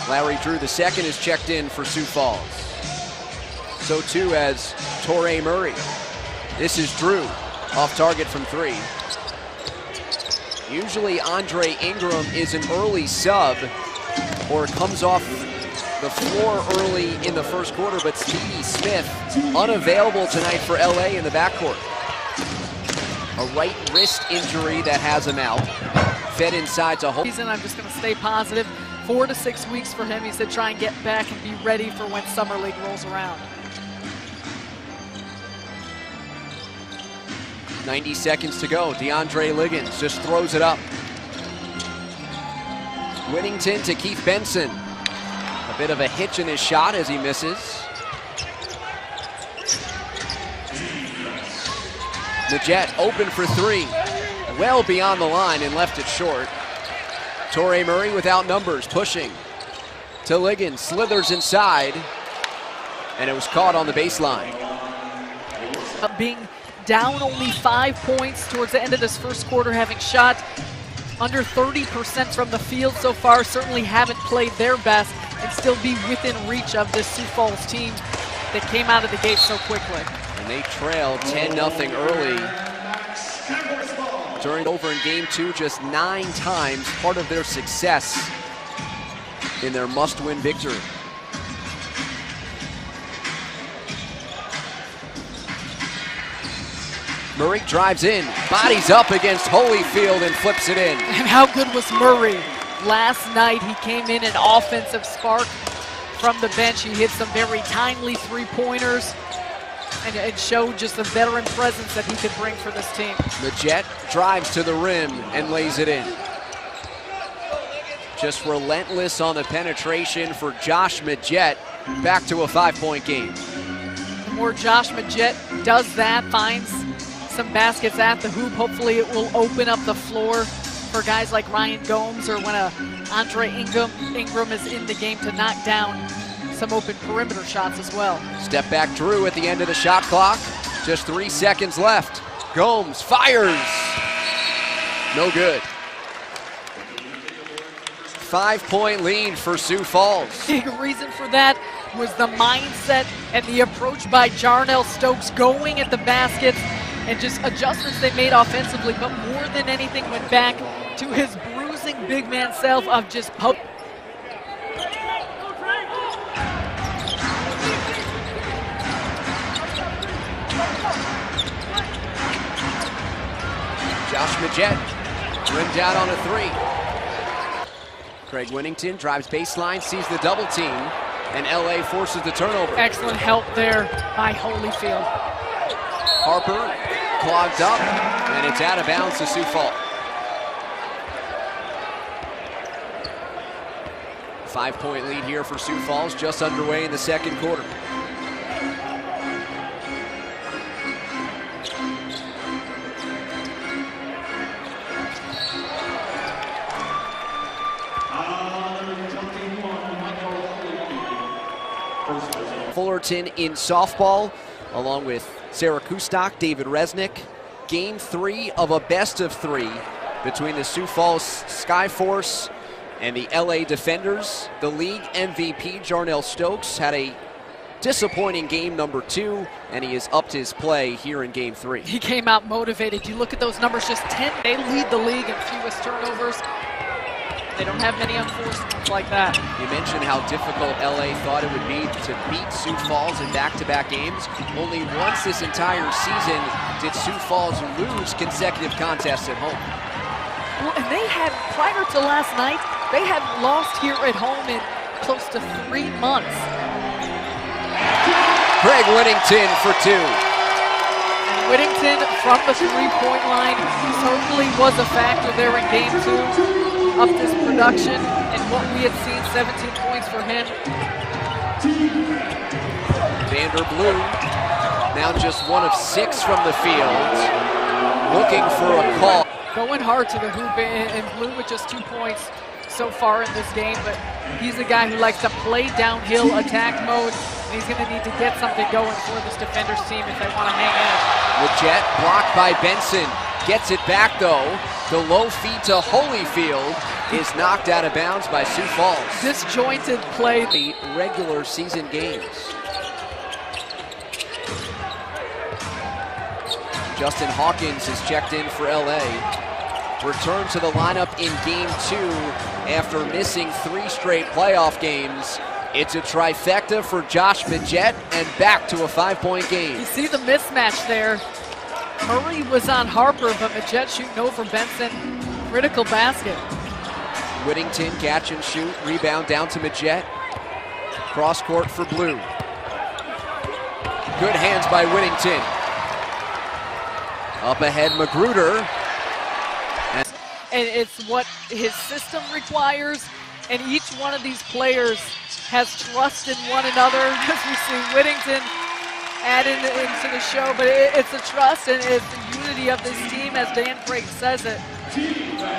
Larry Drew the second is checked in for Sioux Falls. So too as Torrey Murray. This is Drew, off target from 3. Usually Andre Ingram is an early sub or comes off the floor early in the first quarter, but Speedy Smith unavailable tonight for LA in the backcourt. A right wrist injury that has him out. Fed inside to hold. I'm just going to stay positive. 4 to 6 weeks for him. He said try and get back and be ready for when Summer League rolls around. 90 seconds to go. DeAndre Liggins just throws it up. Whittington to Keith Benson. A bit of a hitch in his shot as he misses. The Jet open for 3. Well beyond the line and left it short. Torrey Murray without numbers, pushing to Liggins, slithers inside, and it was caught on the baseline. Being down only 5 points towards the end of this first quarter, having shot under 30% from the field so far, certainly haven't played their best and still be within reach of this Sioux Falls team that came out of the gate so quickly. And they trailed 10-0 early. During over in game 2 just 9 times, part of their success in their must-win victory. Murray drives in, bodies up against Holyfield and flips it in. And how good was Murray? Last night he came in an offensive spark from the bench. He hit some very timely three-pointers and showed just the veteran presence that he could bring for this team. The Jet drives to the rim and lays it in. Just relentless on the penetration for Josh Majette. Back to a 5-point game. The more Josh Majette does that, finds some baskets at the hoop, hopefully it will open up the floor for guys like Ryan Gomes or when Andre Ingram is in the game to knock down some open perimeter shots as well. Step back Drew at the end of the shot clock. Just 3 seconds left. Gomes fires. No good. 5-point lead for Sioux Falls. Big reason for that was the mindset and the approach by Jarnell Stokes, going at the baskets and just adjustments they made offensively, but more than anything went back to his bruising big man self of just poke. Josh Majette rimmed out on a 3. Craig Whittington drives baseline, sees the double team, and LA forces the turnover. Excellent help there by Holyfield. Harper clogged up, and it's out of bounds to Sioux Falls. 5-point lead here for Sioux Falls, just underway in the second quarter. Fullerton in softball, along with Sarah Kustok, David Resnick. Game 3 of a best-of-3 between the Sioux Falls Skyforce and the LA Defenders. The league MVP, Jarnell Stokes, had a disappointing game number 2, and he has upped his play here in game 3. He came out motivated. You look at those numbers, just 10. They lead the league in fewest turnovers. They don't have many unforced ones like that. You mentioned how difficult LA thought it would be to beat Sioux Falls in back-to-back games. Only once this entire season did Sioux Falls lose consecutive contests at home. Well, and they had, prior to last night, they had lost here at home in close to 3 months. Craig Whittington for 2. And Whittington from the three-point line certainly was a factor there in game 2. Up this production and what we had seen, 17 points for him. Vanderblue now just 1 of 6 from the field, looking for a call. Going hard to the hoop, and Blue with just 2 points so far in this game, but he's a guy who likes to play downhill attack mode. he's going to need to get something going for this defenders team if they want to hang in. Leggett blocked by Benson. Gets it back though. The low feed to Holyfield is knocked out of bounds by Sioux Falls. Disjointed play. The regular season games. Justin Hawkins is checked in for LA. Returned to the lineup in game 2 after missing 3 straight playoff games. It's a trifecta for Josh Leggett and back to a 5-point game. You see the mismatch there. Murray was on Harper, but Leggett shooting over Benson. Critical basket. Whittington catch and shoot. Rebound down to Leggett. Cross court for Blue. Good hands by Whittington. Up ahead, Magruder. And it's what his system requires, and each one of these players has trust in one another. As we see Whittington add into the show, but it's the trust and it's the unity of this team, as Dan Craig says it,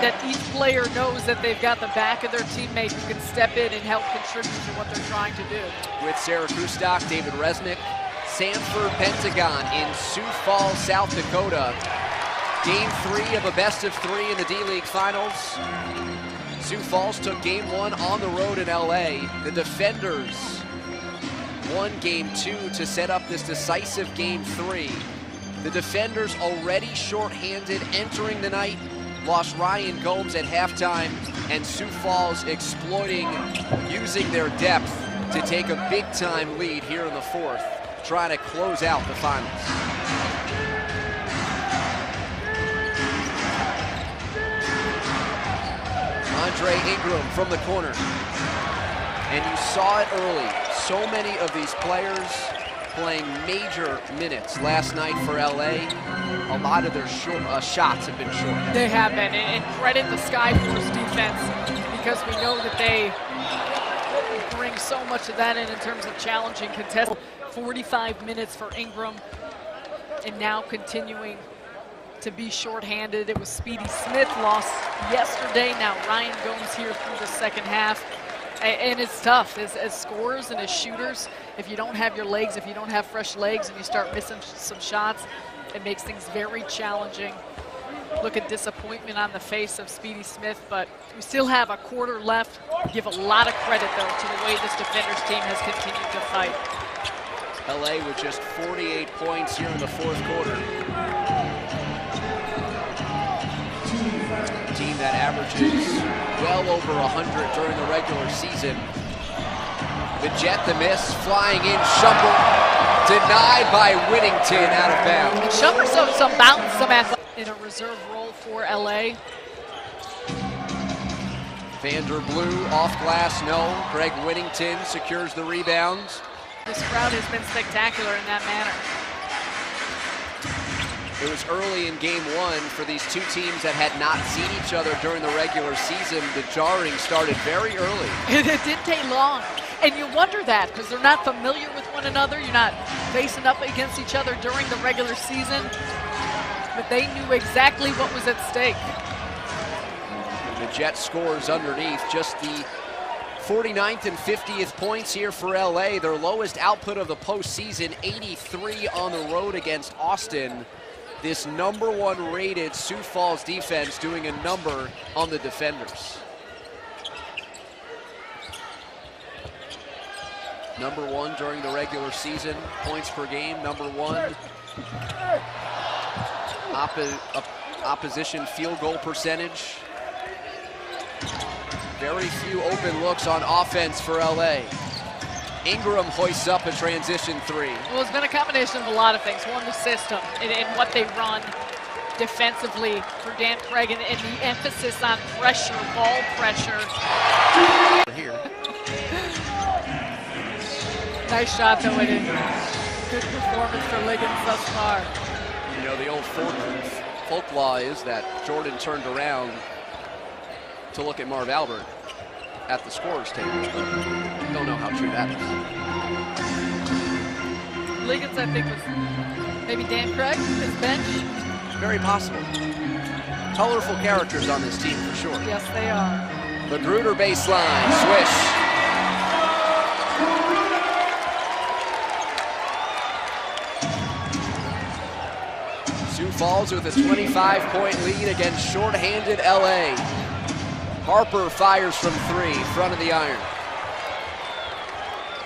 that each player knows that they've got the back of their teammate who can step in and help contribute to what they're trying to do. With Sarah Kustok, David Resnick, Sanford Pentagon in Sioux Falls, South Dakota. Game 3 of a best-of-3 in the D-League Finals. Sioux Falls took game 1 on the road in LA. The Defenders won game 2 to set up this decisive game 3. The Defenders already shorthanded entering the night, lost Ryan Gomes at halftime, and Sioux Falls exploiting, using their depth to take a big-time lead here in the 4th, trying to close out the finals. Andre Ingram from the corner. And you saw it early. So many of these players playing major minutes last night for LA. A lot of their shots have been short. They have been, and credit the Skyforce defense, because we know that they bring so much of that in terms of challenging contests. 45 minutes for Ingram, and now continuing to be shorthanded. It was Speedy Smith lost yesterday. Now Ryan Gomes here through the second half. And it's tough as scorers and as shooters. If you don't have your legs, if you don't have fresh legs and you start missing some shots, it makes things very challenging. Look at disappointment on the face of Speedy Smith, but we still have a quarter left. Give a lot of credit, though, to the way this Defenders team has continued to fight. LA with just 48 points here in the 4th quarter. A team that averages well over 100 during the regular season. Leggett the miss, flying in, Shumpert denied by Whittington, out of bounds. And Shumpert showed some bounce, some in a reserve role for LA. Vander Blue off glass, no. Greg Whittington secures the rebounds. This crowd has been spectacular in that manner. It was early in game 1 for these two teams that had not seen each other during the regular season. The jarring started very early. It didn't take long. And you wonder that because they're not familiar with one another. You're not facing up against each other during the regular season. But they knew exactly what was at stake. The Jets scores underneath, just the 49th and 50th points here for LA. Their lowest output of the postseason, 83 on the road against Austin. This #1 rated Sioux Falls defense doing a number on the Defenders. #1 during the regular season, points per game, #1. Opposition field goal percentage. Very few open looks on offense for LA. Ingram hoists up a transition 3. Well, it's been a combination of a lot of things. One, the system and what they run defensively for Dan Craig, and the emphasis on pressure, ball pressure. Here. Nice shot, though, it is. Good performance for Liggins thus far. You know, the old folklore is that Jordan turned around to look at Marv Albert at the scorer's table, but don't know how true that is. Liggins, I think, was maybe Dan Craig, his bench. Very possible. Colorful characters on this team, for sure. Yes, they are. Magruder baseline, swish. Sioux Falls with a 25-point lead against shorthanded LA. Harper fires from 3, front of the iron.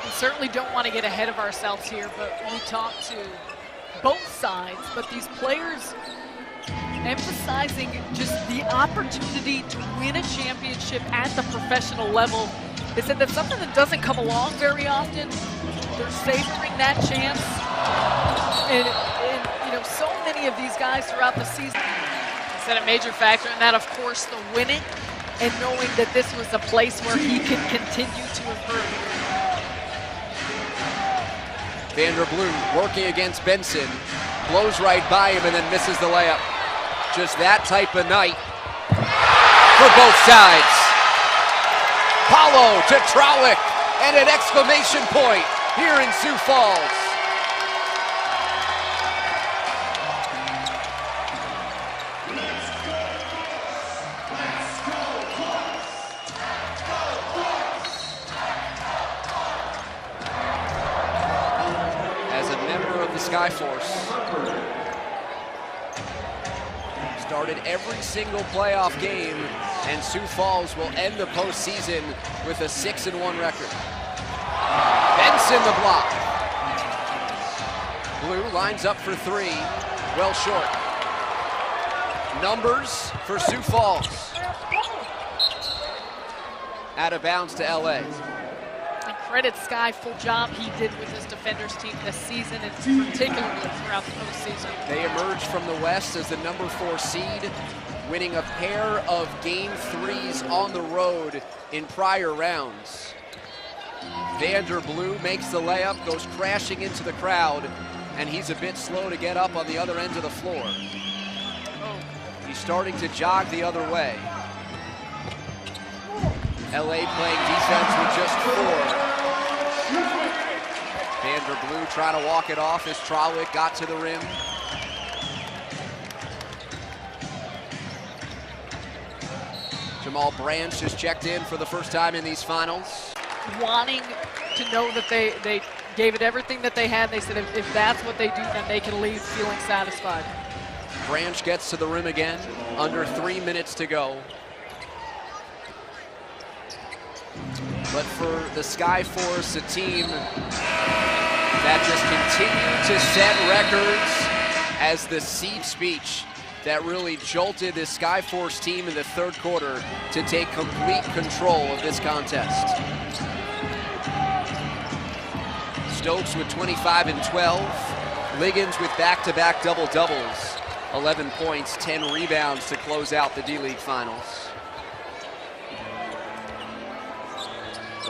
We certainly don't want to get ahead of ourselves here, but we talked to both sides, but these players emphasizing just the opportunity to win a championship at the professional level. They said that's something that doesn't come along very often. They're savoring that chance. And you know, so many of these guys throughout the season. He said a major factor in that, of course, the winning and knowing that this was a place where he can continue to improve. Vanderblue working against Benson, blows right by him and then misses the layup. Just that type of night for both sides. Paulo to Traulick and an exclamation point here in Sioux Falls. As a member of the Skyforce, started every single playoff game, and Sioux Falls will end the postseason with a 6-1 record. Benson the block. Blue lines up for 3, well short. Numbers for Sioux Falls. Out of bounds to LA. And credit Sky, full job he did with his defenders team this season, and particularly throughout the postseason. They emerged from the West as the number 4 seed, winning a pair of Game 3s on the road in prior rounds. Vanderblue makes the layup, goes crashing into the crowd, and he's a bit slow to get up on the other end of the floor. He's starting to jog the other way. LA playing defense with just 4. Vanderblue trying to walk it off as Traulick got to the rim. Jamal Branch just checked in for the first time in these finals. Wanting to know that they gave it everything that they had. They said if that's what they do, then they can leave feeling satisfied. Branch gets to the rim again, under 3 minutes to go. But for the Skyforce, a team that just continued to set records, as the seed speech that really jolted this Skyforce team in the third quarter to take complete control of this contest. Stokes with 25 and 12. Liggins with back-to-back double-doubles. 11 points, 10 rebounds to close out the D-League Finals.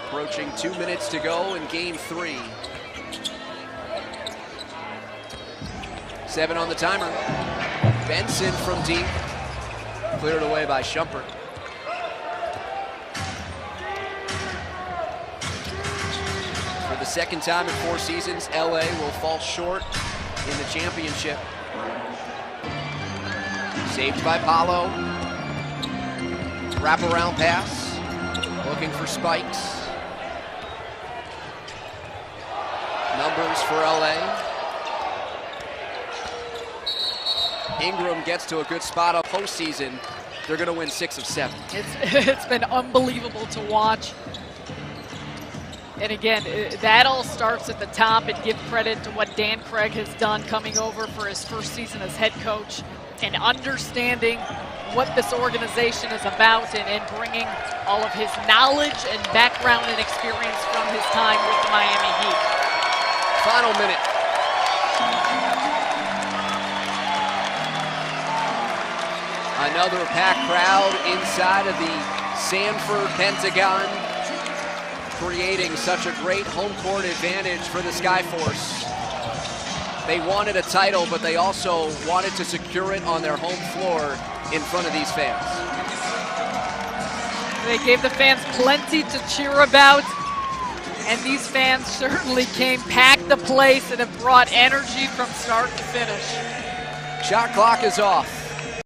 Approaching 2 minutes to go in Game 3. 7 on the timer. Benson from deep. Cleared away by Shumpert. For the second time in 4 seasons, LA will fall short in the championship. Saved by Paulo. Wraparound pass. Looking for spikes. Numbers for LA. Ingram gets to a good spot up postseason. They're going to win 6 of 7. It's been unbelievable to watch. And again, that all starts at the top, and give credit to what Dan Craig has done coming over for his first season as head coach and understanding what this organization is about and bringing all of his knowledge and background and experience from his time with the Miami Heat. Final minute. Another packed crowd inside of the Sanford Pentagon, creating such a great home court advantage for the Skyforce. They wanted a title, but they also wanted to secure it on their home floor in front of these fans. They gave the fans plenty to cheer about, and these fans certainly came, packed the place, and have brought energy from start to finish. Shot clock is off.